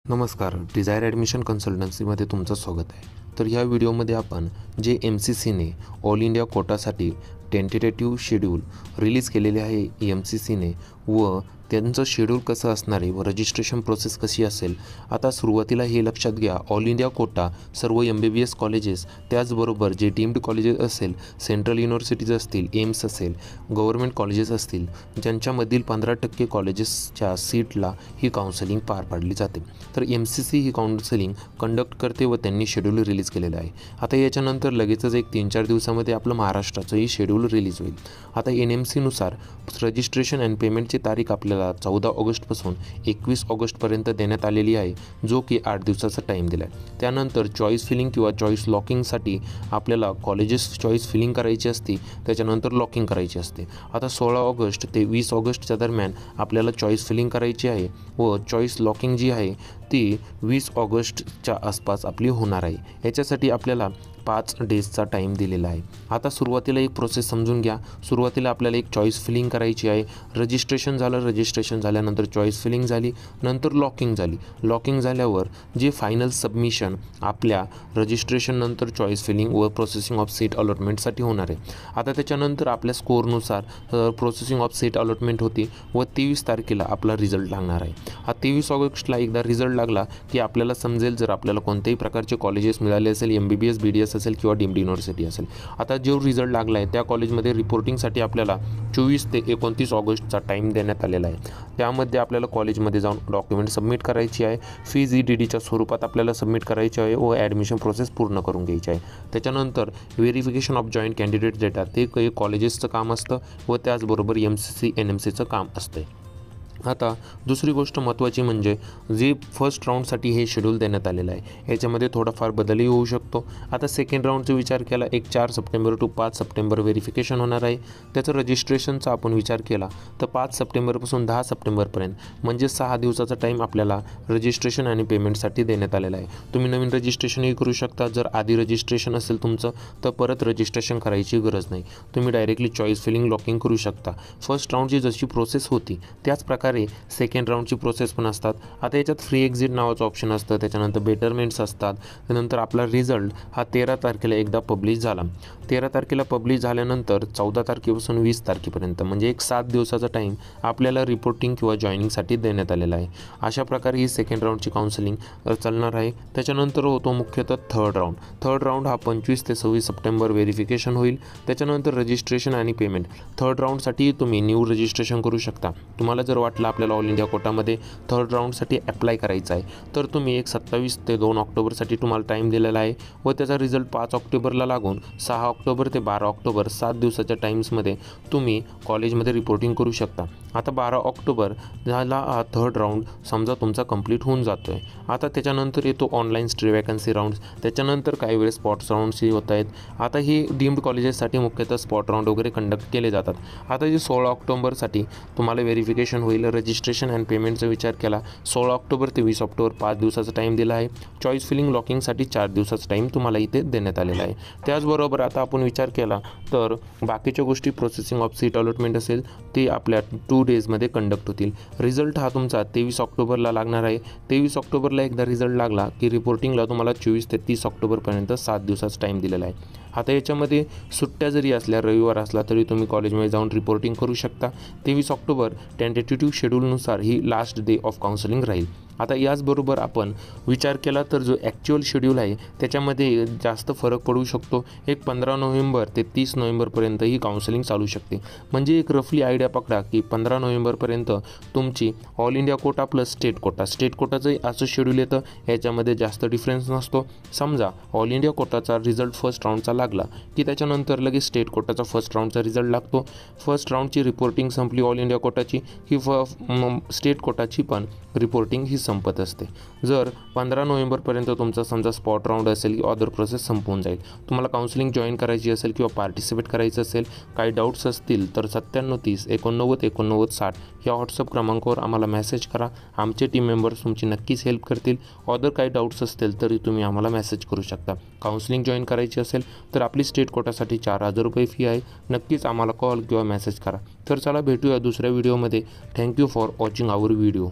नमस्कार, Dzire admission कन्सल्टन्सीमध्ये तुमचं स्वागत आहे. तर ह्या व्हिडिओमध्ये आपण जे MCCने ऑल इंडिया कोटासाठी टेंटेटिव्ह शेड्यूल रिलीज केलेले आहे MCCने व त्यांचं शेड्यूल कसं असणार आहे व रजिस्ट्रेशन प्रोसेस कशी असेल. आता सुरुवातीला हे लक्षात घ्या, ऑल इंडिया कोटा सर्व MBBS कॉलेजेस, त्याचबरोबर जे डीम्ड कॉलेजेस असेल, सेंट्रल युनिव्हर्सिटीज असतील, एम्स असेल, गव्हर्मेंट कॉलेजेस असतील, ज्यांच्यामधील 15% कॉलेजेसच्या सीटला ही काउन्सिलिंग पार पाडली जाते. तर MCC ही काउन्सिलिंग कंडक्ट करते व त्यांनी शेड्यूल रिलीज केलेलं आहे. आता याच्यानंतर लगेचच एक 3-4 दिवसामध्ये आपलं महाराष्ट्राचंही शेड्यूल रिलीज होईल. आता NMCनुसार रजिस्ट्रेशन अँड पेमेंटची तारीख आपल्याला 14 ऑगस्टपासून 21 ऑगस्टपर्यंत देण्यात आलेली आहे, जो की 8 दिवसाचा टाईम दिला आहे. त्यानंतर चॉईस फिलिंग किंवा चॉईस लॉकिंगसाठी आपल्याला कॉलेजेस चॉईस फिलिंग करायची असते, त्याच्यानंतर लॉकिंग करायची असते. आता 16 ऑगस्ट ते 20 ऑगस्टच्या दरम्यान आपल्याला चॉईस फिलिंग करायची आहे व चॉईस लॉकिंग जी आहे ती 20 ऑगस्टच्या आसपास आपली होणार आहे. याच्यासाठी आपल्याला 5 डेजचा टाईम दिलेला आहे. आता सुरुवातीला एक प्रोसेस समजून घ्या. सुरुवातीला आपल्याला एक चॉईस फिलिंग करायची आहे. रजिस्ट्रेशन झालं, रजिस्ट्रेशन झाल्यानंतर चॉईस फिलिंग झाली, नंतर लॉकिंग झाली. लॉकिंग झाल्यावर जे फायनल सबमिशन आपल्या रजिस्ट्रेशननंतर चॉईस फिलिंग व प्रोसेसिंग ऑफ सीट अलॉटमेंटसाठी होणार आहे. आता त्याच्यानंतर आपल्या स्कोअरनुसार प्रोसेसिंग ऑफ सीट अलॉटमेंट होती व 23 तारखेला आपला रिझल्ट लागणार आहे. हा 23 ऑगस्टला एकदा रिझल्ट लागला की आपल्याला समजेल जर आपल्याला कोणत्याही प्रकारचे कॉलेजेस मिळाले असेल, MBBS BDS असेल किंवा डीम्ड युनिव्हर्सिटी असेल. आता जो रिझल्ट लागला आहे त्या कॉलेजमध्ये रिपोर्टिंगसाठी आपल्याला 24 ते 29 ऑगस्टचा टाईम देण्यात आलेला आहे. त्यामध्ये आपल्याला कॉलेजमध्ये जाऊन डॉक्युमेंट सबमिट करायची आहे, फीज EDDच्या स्वरूपात आपल्याला सबमिट करायची आहे व ॲडमिशन प्रोसेस पूर्ण करून घ्यायची आहे. त्याच्यानंतर verification of joint candidate data ते काही कॉलेजेसचं काम असतं व त्याचबरोबर MCC NMCचं काम असतं. आता दुसरी गोष्ट महत्त्वाची म्हणजे जे फर्स्ट राऊंडसाठी हे शेड्यूल देण्यात आलेलं आहे, याच्यामध्ये थोडाफार बदलही होऊ शकतो. आता सेकंड राऊंडचा विचार केला, 4 सप्टेंबर टू 5 सप्टेंबर व्हेरिफिकेशन होणार आहे. त्याचं रजिस्ट्रेशनचा आपण विचार केला तर 5 सप्टेंबरपासून 10 सप्टेंबरपर्यंत म्हणजे 6 दिवसाचा टाईम आपल्याला रजिस्ट्रेशन आणि पेमेंटसाठी देण्यात आलेला आहे. तुम्ही नवीन रजिस्ट्रेशनही करू शकता. जर आधी रजिस्ट्रेशन असेल तुमचं तर परत रजिस्ट्रेशन करायची गरज नाही, तुम्ही डायरेक्टली चॉईस फिलिंग लॉकिंग करू शकता. फर्स्ट राऊंडची जशी प्रोसेस होती त्याच प्रकारे सेकंड राऊंडची प्रोसेस पण असतात. आता याच्यात फ्री एक्झिट नावाचं ऑप्शन असतं, त्याच्यानंतर बेटरमेंट्स असतात. त्यानंतर आपला रिझल्ट हा 13 तारखेला एकदा पब्लिश झाला. 13 तारखेला पब्लिश झाल्यानंतर 14 तारखेपासून 20 तारखेपर्यंत म्हणजे एक 7 दिवसाचा टाईम आपल्याला रिपोर्टिंग किंवा जॉईनिंगसाठी देण्यात आलेला आहे. अशा प्रकारे ही सेकंड राऊंडची काउन्सिलिंग चालणार आहे. त्याच्यानंतर होतो मुख्यतः थर्ड राऊंड हा 25 ते 26 सप्टेंबर व्हेरिफिकेशन होईल. त्याच्यानंतर रजिस्ट्रेशन आणि पेमेंट. थर्ड राऊंडसाठी तुम्ही न्यू रजिस्ट्रेशन करू शकता. तुम्हाला जर वाटलं आपल्याला ऑल इंडिया कोटामध्ये थर्ड राऊंडसाठी अप्लाय करायचं आहे तर तुम्ही एक 27 ते 2 ऑक्टोबरसाठी तुम्हाला टाईम दिलेला आहे व त्याचा रिझल्ट 5 ऑक्टोबरला लागून 6 ऑक्टोबर ते 12 ऑक्टोबर 7 दिवसाच्या टाईम्समध्ये तुम्ही कॉलेजमध्ये रिपोर्टिंग करू शकता. आता 12 ऑक्टोबर झाला हा थर्ड राऊंड समजा तुमचा कंप्लीट होऊन जातो आहे. आता त्याच्यानंतर येतो ऑनलाईन स्ट्रे वॅकन्सी राऊंड्स. त्याच्यानंतर काही वेळेस स्पॉट्स राऊंड्सही होत आहेत. आता ही डीम्ड कॉलेजेससाठी मुख्यतः स्पॉट राऊंड वगैरे कंडक्ट केले जातात. आता जे 16 ऑक्टोबरसाठी तुम्हाला व्हेरिफिकेशन होईल. रजिस्ट्रेशन अँड पेमेंटचा विचार केला 16 ऑक्टोबर ते 20 ऑक्टोबर 5 दिवसाचा टाईम दिला आहे. चॉईस फिलिंग लॉकिंगसाठी 4 दिवसाचा टाईम तुम्हाला इथे देण्यात आलेला आहे. त्याचबरोबर आता आपण विचार केला तर बाकीच्या गोष्टी प्रोसेसिंग ऑफ सीट अलॉटमेंट असेल ते आपल्या 2 डेजमध्ये कंडक्ट होतील. रिझल्ट हा तुमचा 23 ऑक्टोबरला लागणार आहे. 23 ऑक्टोबरला एकदा रिझल्ट लागला की रिपोर्टिंगला तुम्हाला 24 ते 30 ऑक्टोबरपर्यंत 7 दिवसाचा टाईम दिलेला आहे. आता याच्यामध्ये सुट्ट्या जरी असल्या, रविवार असला तरी तुम्ही कॉलेजमध्ये जाऊन रिपोर्टिंग करू शकता. 23 ऑक्टोबर टेंटेटिव्ह शेड्यूलनुसार ही लास्ट डे ऑफ काउन्सिलिंग राहील. आता याचबरोबर आपण विचार केला तर जो ॲक्च्युअल शेड्यूल आहे त्याच्यामध्ये जास्त फरक पडू शकतो. एक 15 नोव्हेंबर ते 30 नोव्हेंबरपर्यंत ही काउन्सिलिंग चालू शकते. म्हणजे एक रफली आयडिया पकडा की 15 नोव्हेंबरपर्यंत तुमची all India quota plus state कोटाचंही असं शेड्यूल येतं. याच्यामध्ये जास्त डिफरन्स नसतो. समजा ऑल इंडिया कोटाचा रिझल्ट फर्स्ट राऊंडचा लागला की त्याच्यानंतर लगेच स्टेट कोटाचा फर्स्ट राऊंडचा रिझल्ट लागतो. फर्स्ट राऊंडची रिपोर्टिंग संपली ऑल इंडिया कोटाची की स्टेट कोटाची पण रिपोर्टिंग ही संपत असते. जर 15 नोव्हेंबरपर्यंत तुमचा समजा स्पॉट राऊंड असेल की अदर प्रोसेस संपून जाईल, तुम्हाला काउन्सिलिंग जॉईन करायची असेल किंवा पार्टिसिपेट करायचं असेल, काही डाऊट्स असतील तर 9730 89 89 60 या व्हॉट्सअप क्रमांकावर आम्हाला मेसेज करा. आमचे टीम मेंबर्स तुमची नक्कीच हेल्प करतील. अदर काही डाऊट्स असतील तरी तुम्ही आम्हाला मेसेज करू शकता. काउन्सिलिंग जॉईन करायची असेल तर आपली स्टेट कोटासाठी 4000 रुपये फी आहे. नक्कीच आम्हाला कॉल किंवा मेसेज करा. तर चला भेटूया दुसऱ्या व्हिडिओमध्ये. Thank you for watching our video.